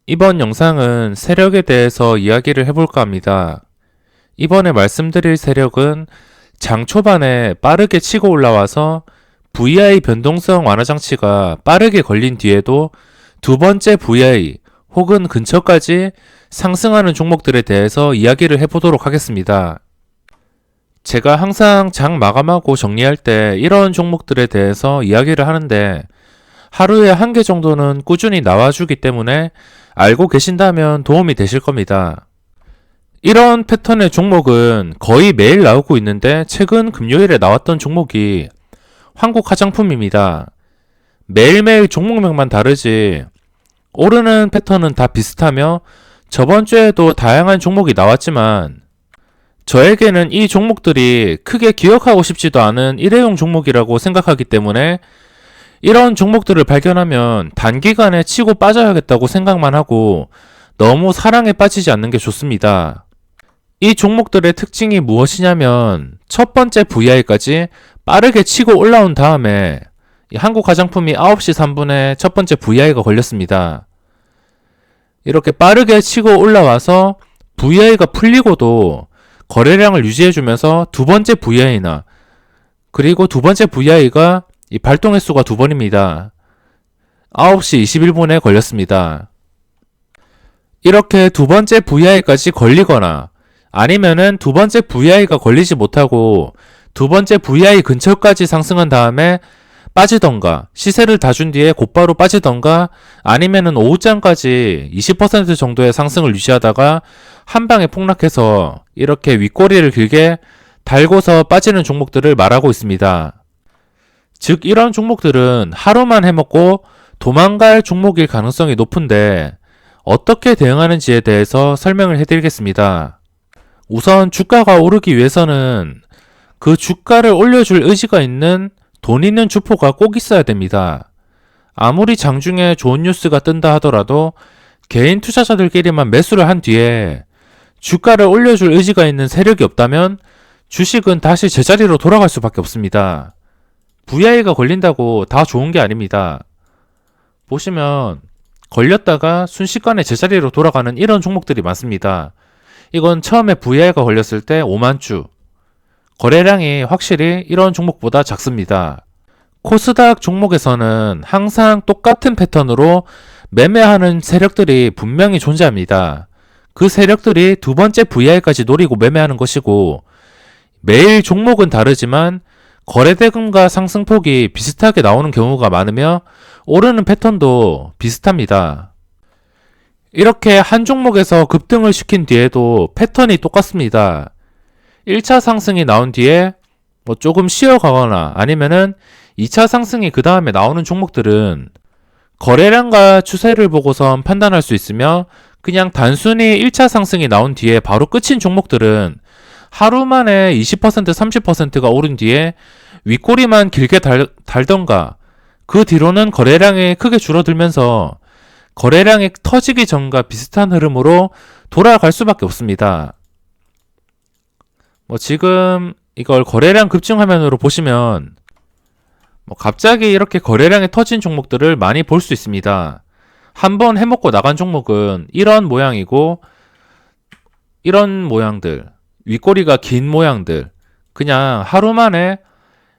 이번 영상은 세력에 대해서 이야기를 해볼까 합니다. 이번에 말씀드릴 세력은 장 초반에 빠르게 치고 올라와서 VI 변동성 완화 장치가 빠르게 걸린 뒤에도 두 번째 VI 혹은 근처까지 상승하는 종목들에 대해서 이야기를 해보도록 하겠습니다. 제가 항상 장 마감하고 정리할 때 이런 종목들에 대해서 이야기를 하는데 하루에 한 개 정도는 꾸준히 나와주기 때문에 알고 계신다면 도움이 되실 겁니다. 이런 패턴의 종목은 거의 매일 나오고 있는데 최근 금요일에 나왔던 종목이 한국 화장품입니다. 매일매일 종목명만 다르지 오르는 패턴은 다 비슷하며 저번 주에도 다양한 종목이 나왔지만 저에게는 이 종목들이 크게 기억하고 싶지도 않은 일회용 종목이라고 생각하기 때문에 이런 종목들을 발견하면 단기간에 치고 빠져야겠다고 생각만 하고 너무 사랑에 빠지지 않는 게 좋습니다. 이 종목들의 특징이 무엇이냐면 첫 번째 VI까지 빠르게 치고 올라온 다음에 한국 화장품이 9시 3분에 첫 번째 VI가 걸렸습니다. 이렇게 빠르게 치고 올라와서 VI가 풀리고도 거래량을 유지해주면서 두 번째 VI나 그리고 두 번째 VI가 이 발동 횟수가 두 번입니다. 9시 21분에 걸렸습니다. 이렇게 두 번째 VI까지 걸리거나 아니면은 두 번째 VI가 걸리지 못하고 두 번째 VI 근처까지 상승한 다음에 빠지던가 시세를 다 준 뒤에 곧바로 빠지던가 아니면은 오후장까지 20% 정도의 상승을 유지하다가 한 방에 폭락해서 이렇게 윗꼬리를 길게 달고서 빠지는 종목들을 말하고 있습니다. 즉 이런 종목들은 하루만 해먹고 도망갈 종목일 가능성이 높은데 어떻게 대응하는지에 대해서 설명을 해드리겠습니다. 우선 주가가 오르기 위해서는 그 주가를 올려줄 의지가 있는 돈 있는 주포가 꼭 있어야 됩니다. 아무리 장중에 좋은 뉴스가 뜬다 하더라도 개인 투자자들끼리만 매수를 한 뒤에 주가를 올려줄 의지가 있는 세력이 없다면 주식은 다시 제자리로 돌아갈 수밖에 없습니다. VI가 걸린다고 다 좋은 게 아닙니다. 보시면 걸렸다가 순식간에 제자리로 돌아가는 이런 종목들이 많습니다. 이건 처음에 VI가 걸렸을 때 5만 주. 거래량이 확실히 이런 종목보다 작습니다. 코스닥 종목에서는 항상 똑같은 패턴으로 매매하는 세력들이 분명히 존재합니다. 그 세력들이 두 번째 VI까지 노리고 매매하는 것이고 매일 종목은 다르지만 거래대금과 상승폭이 비슷하게 나오는 경우가 많으며 오르는 패턴도 비슷합니다. 이렇게 한 종목에서 급등을 시킨 뒤에도 패턴이 똑같습니다. 1차 상승이 나온 뒤에 조금 쉬어가거나 아니면은 2차 상승이 그 다음에 나오는 종목들은 거래량과 추세를 보고선 판단할 수 있으며 그냥 단순히 1차 상승이 나온 뒤에 바로 끝인 종목들은 하루 만에 20% 30%가 오른 뒤에 윗꼬리만 길게 달던가 그 뒤로는 거래량이 크게 줄어들면서 거래량이 터지기 전과 비슷한 흐름으로 돌아갈 수밖에 없습니다. 지금 이걸 거래량 급증 화면으로 보시면 갑자기 이렇게 거래량이 터진 종목들을 많이 볼 수 있습니다. 한번 해먹고 나간 종목은 이런 모양이고 이런 모양들 윗꼬리가 긴 모양들 그냥 하루 만에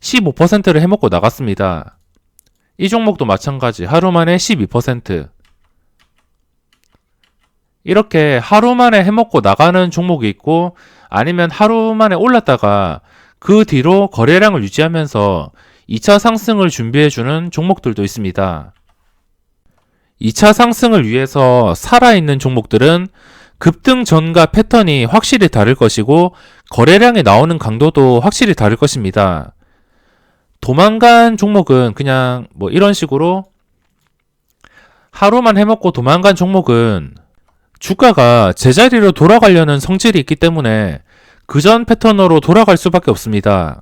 15%를 해먹고 나갔습니다. 이 종목도 마찬가지 하루 만에 12% 이렇게 하루 만에 해먹고 나가는 종목이 있고 아니면 하루 만에 올랐다가 그 뒤로 거래량을 유지하면서 2차 상승을 준비해주는 종목들도 있습니다. 2차 상승을 위해서 살아있는 종목들은 급등 전과 패턴이 확실히 다를 것이고 거래량이 나오는 강도도 확실히 다를 것입니다. 도망간 종목은 그냥 이런 식으로 하루만 해먹고 도망간 종목은 주가가 제자리로 돌아가려는 성질이 있기 때문에 그전 패턴으로 돌아갈 수밖에 없습니다.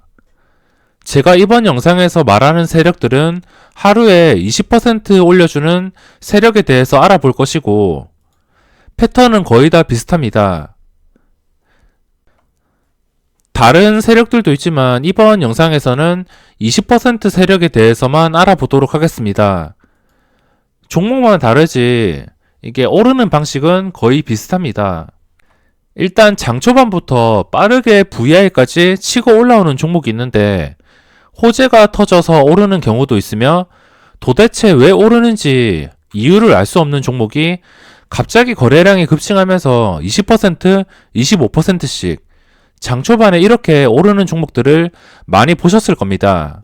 제가 이번 영상에서 말하는 세력들은 하루에 20% 올려주는 세력에 대해서 알아볼 것이고 패턴은 거의 다 비슷합니다. 다른 세력들도 있지만 이번 영상에서는 20% 세력에 대해서만 알아보도록 하겠습니다. 종목만 다르지 이게 오르는 방식은 거의 비슷합니다. 일단 장 초반부터 빠르게 VI까지 치고 올라오는 종목이 있는데 호재가 터져서 오르는 경우도 있으며 도대체 왜 오르는지 이유를 알 수 없는 종목이 갑자기 거래량이 급증하면서 20%, 25%씩 장 초반에 이렇게 오르는 종목들을 많이 보셨을 겁니다.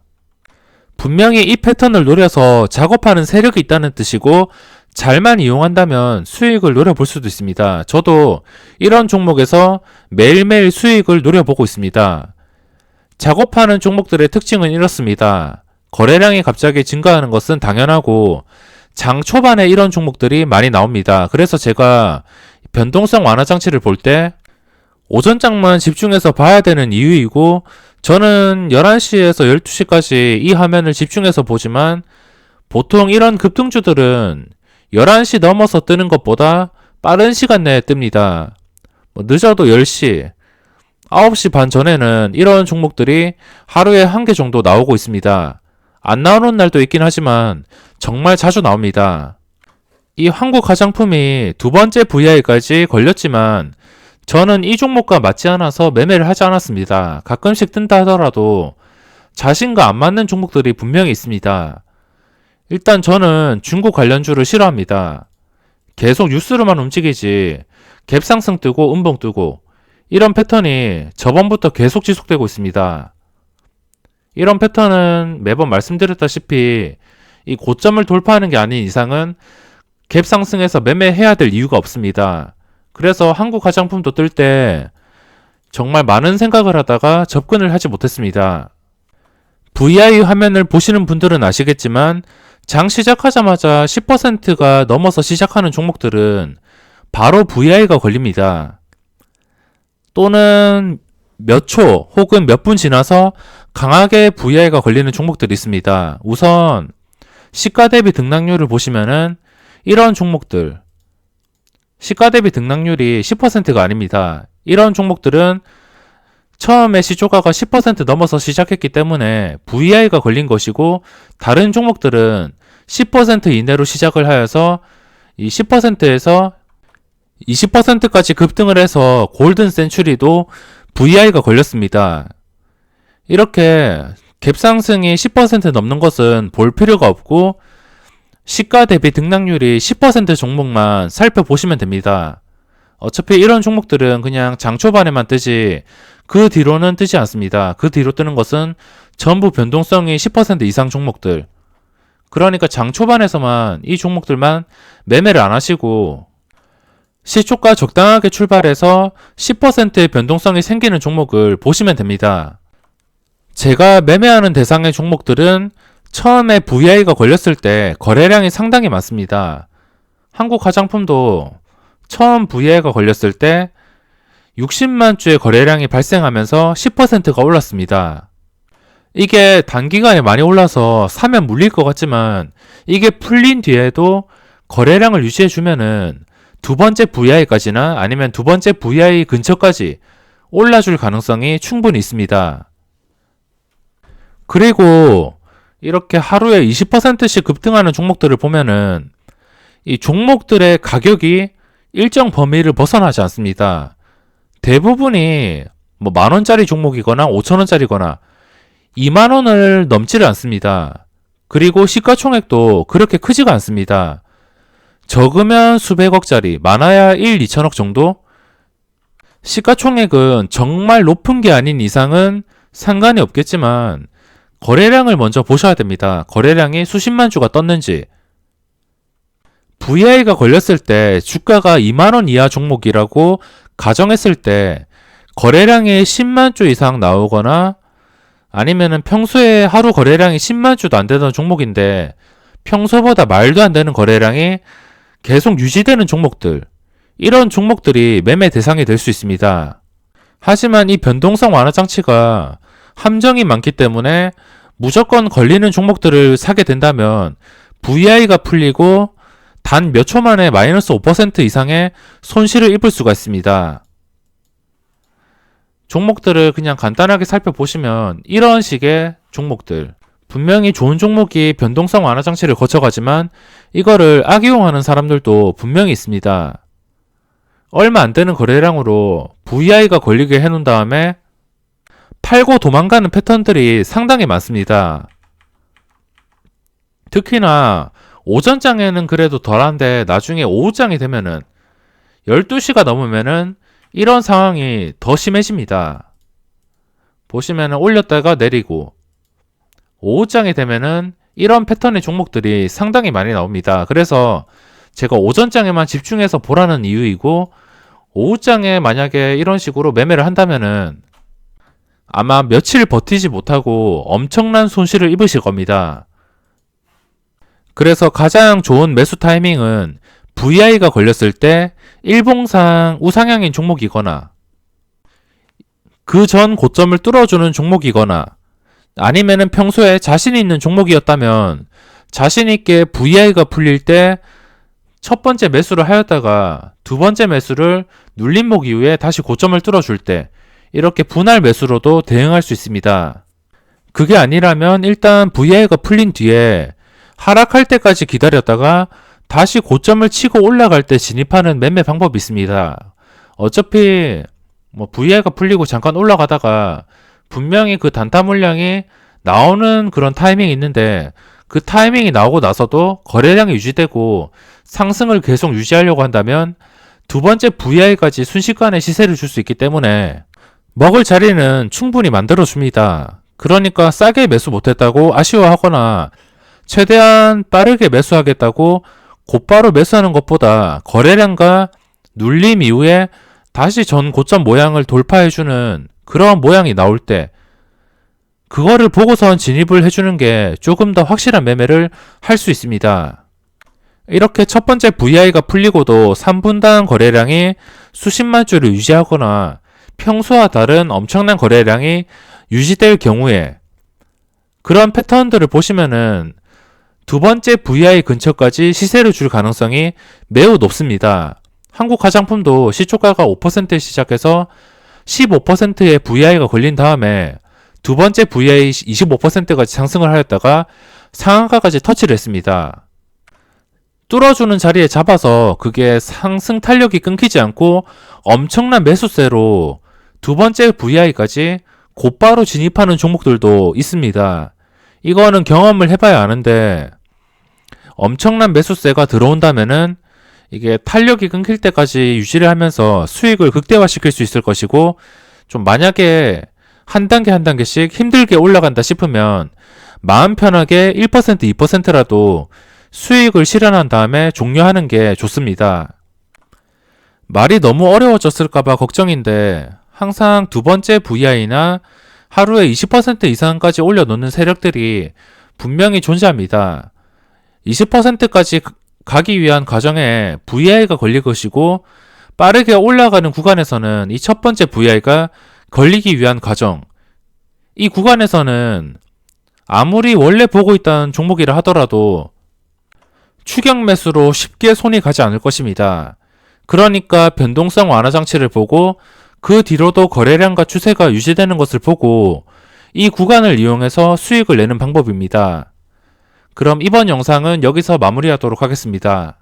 분명히 이 패턴을 노려서 작업하는 세력이 있다는 뜻이고 잘만 이용한다면 수익을 노려볼 수도 있습니다. 저도 이런 종목에서 매일매일 수익을 노려보고 있습니다. 작업하는 종목들의 특징은 이렇습니다. 거래량이 갑자기 증가하는 것은 당연하고 장 초반에 이런 종목들이 많이 나옵니다. 그래서 제가 변동성 완화 장치를 볼 때 오전장만 집중해서 봐야 되는 이유이고 저는 11시에서 12시까지 이 화면을 집중해서 보지만 보통 이런 급등주들은 11시 넘어서 뜨는 것보다 빠른 시간 내에 뜹니다. 늦어도 10시, 9시 반 전에는 이런 종목들이 하루에 한 개 정도 나오고 있습니다. 안 나오는 날도 있긴 하지만 정말 자주 나옵니다. 이 한국 화장품이 두 번째 VI까지 걸렸지만 저는 이 종목과 맞지 않아서 매매를 하지 않았습니다. 가끔씩 뜬다 하더라도 자신과 안 맞는 종목들이 분명히 있습니다. 일단 저는 중국 관련주를 싫어합니다. 계속 뉴스로만 움직이지 갭상승 뜨고 음봉 뜨고 이런 패턴이 저번부터 계속 지속되고 있습니다. 이런 패턴은 매번 말씀드렸다시피 이 고점을 돌파하는 게 아닌 이상은 갭상승해서 매매해야 될 이유가 없습니다. 그래서 한국 화장품도 뜰 때 정말 많은 생각을 하다가 접근을 하지 못했습니다. VI 화면을 보시는 분들은 아시겠지만 장 시작하자마자 10%가 넘어서 시작하는 종목들은 바로 VI가 걸립니다. 또는 몇 초 혹은 몇 분 지나서 강하게 VI가 걸리는 종목들이 있습니다. 우선 시가 대비 등락률을 보시면은 이런 종목들 시가 대비 등락률이 10%가 아닙니다. 이런 종목들은 처음에 시초가가 10% 넘어서 시작했기 때문에 VI가 걸린 것이고 다른 종목들은 10% 이내로 시작을 하여서 이 10%에서 20%까지 급등을 해서 골든 센츄리도 VI가 걸렸습니다. 이렇게 갭상승이 10% 넘는 것은 볼 필요가 없고 시가 대비 등락률이 10% 종목만 살펴보시면 됩니다. 어차피 이런 종목들은 그냥 장 초반에만 뜨지 그 뒤로는 뜨지 않습니다. 그 뒤로 뜨는 것은 전부 변동성이 10% 이상 종목들. 그러니까 장 초반에서만 이 종목들만 매매를 안 하시고 시초가 적당하게 출발해서 10%의 변동성이 생기는 종목을 보시면 됩니다. 제가 매매하는 대상의 종목들은 처음에 VI가 걸렸을 때 거래량이 상당히 많습니다. 한국 화장품도 처음 VI가 걸렸을 때 60만 주의 거래량이 발생하면서 10%가 올랐습니다. 이게 단기간에 많이 올라서 사면 물릴 것 같지만 이게 풀린 뒤에도 거래량을 유지해주면은 두 번째 VI까지나 아니면 두 번째 VI 근처까지 올라줄 가능성이 충분히 있습니다. 그리고 이렇게 하루에 20%씩 급등하는 종목들을 보면은 이 종목들의 가격이 일정 범위를 벗어나지 않습니다. 대부분이 뭐 만원짜리 종목이거나 5천원짜리거나 2만원을 넘지를 않습니다. 그리고 시가총액도 그렇게 크지가 않습니다. 적으면 수백억짜리, 많아야 1, 2천억 정도? 시가총액은 정말 높은 게 아닌 이상은 상관이 없겠지만 거래량을 먼저 보셔야 됩니다. 거래량이 수십만 주가 떴는지. VI가 걸렸을 때 주가가 2만원 이하 종목이라고 가정했을 때 거래량이 10만 주 이상 나오거나 아니면은 평소에 하루 거래량이 10만 주도 안 되던 종목인데 평소보다 말도 안 되는 거래량이 계속 유지되는 종목들, 이런 종목들이 매매 대상이 될 수 있습니다. 하지만 이 변동성 완화 장치가 함정이 많기 때문에 무조건 걸리는 종목들을 사게 된다면 VI가 풀리고 단 몇 초 만에 마이너스 5% 이상의 손실을 입을 수가 있습니다. 종목들을 그냥 간단하게 살펴보시면 이런 식의 종목들, 분명히 좋은 종목이 변동성 완화 장치를 거쳐가지만 이거를 악이용하는 사람들도 분명히 있습니다. 얼마 안 되는 거래량으로 VI가 걸리게 해놓은 다음에 팔고 도망가는 패턴들이 상당히 많습니다. 특히나 오전장에는 그래도 덜한데 나중에 오후장이 되면은 12시가 넘으면은 이런 상황이 더 심해집니다. 보시면은 올렸다가 내리고 오후장이 되면은 이런 패턴의 종목들이 상당히 많이 나옵니다. 그래서 제가 오전장에만 집중해서 보라는 이유이고 오후장에 만약에 이런 식으로 매매를 한다면은 아마 며칠 버티지 못하고 엄청난 손실을 입으실 겁니다. 그래서 가장 좋은 매수 타이밍은 VI가 걸렸을 때 일봉상 우상향인 종목이거나 그 전 고점을 뚫어주는 종목이거나 아니면은 평소에 자신 있는 종목이었다면 자신 있게 VI가 풀릴 때 첫 번째 매수를 하였다가 두 번째 매수를 눌림목 이후에 다시 고점을 뚫어줄 때 이렇게 분할 매수로도 대응할 수 있습니다. 그게 아니라면 일단 VI가 풀린 뒤에 하락할 때까지 기다렸다가 다시 고점을 치고 올라갈 때 진입하는 매매 방법이 있습니다. 어차피 VI가 풀리고 잠깐 올라가다가 분명히 그 단타 물량이 나오는 그런 타이밍이 있는데 그 타이밍이 나오고 나서도 거래량이 유지되고 상승을 계속 유지하려고 한다면 두 번째 VI까지 순식간에 시세를 줄 수 있기 때문에 먹을 자리는 충분히 만들어줍니다. 그러니까 싸게 매수 못했다고 아쉬워하거나 최대한 빠르게 매수하겠다고 곧바로 매수하는 것보다 거래량과 눌림 이후에 다시 전 고점 모양을 돌파해주는 그러한 모양이 나올 때 그거를 보고선 진입을 해주는 게 조금 더 확실한 매매를 할 수 있습니다. 이렇게 첫 번째 VI가 풀리고도 3분당 거래량이 수십만 주를 유지하거나 평소와 다른 엄청난 거래량이 유지될 경우에 그런 패턴들을 보시면은 두 번째 VI 근처까지 시세를 줄 가능성이 매우 높습니다. 한국 화장품도 시초가가 5% 시작해서 15%의 VI가 걸린 다음에 두 번째 VI 25%까지 상승을 하였다가 상한가까지 터치를 했습니다. 뚫어주는 자리에 잡아서 그게 상승 탄력이 끊기지 않고 엄청난 매수세로 두 번째 VI까지 곧바로 진입하는 종목들도 있습니다. 이거는 경험을 해봐야 아는데 엄청난 매수세가 들어온다면은 이게 탄력이 끊길 때까지 유지를 하면서 수익을 극대화시킬 수 있을 것이고 좀 만약에 한 단계 한 단계씩 힘들게 올라간다 싶으면 마음 편하게 1% 2%라도 수익을 실현한 다음에 종료하는 게 좋습니다. 말이 너무 어려워졌을까봐 걱정인데 항상 두 번째 VI나 하루에 20% 이상까지 올려놓는 세력들이 분명히 존재합니다. 20%까지 가기 위한 과정에 VI가 걸릴 것이고 빠르게 올라가는 구간에서는 이 첫 번째 VI가 걸리기 위한 과정, 이 구간에서는 아무리 원래 보고 있던 종목이라 하더라도 추격 매수로 쉽게 손이 가지 않을 것입니다. 그러니까 변동성 완화 장치를 보고 그 뒤로도 거래량과 추세가 유지되는 것을 보고 이 구간을 이용해서 수익을 내는 방법입니다. 그럼 이번 영상은 여기서 마무리하도록 하겠습니다.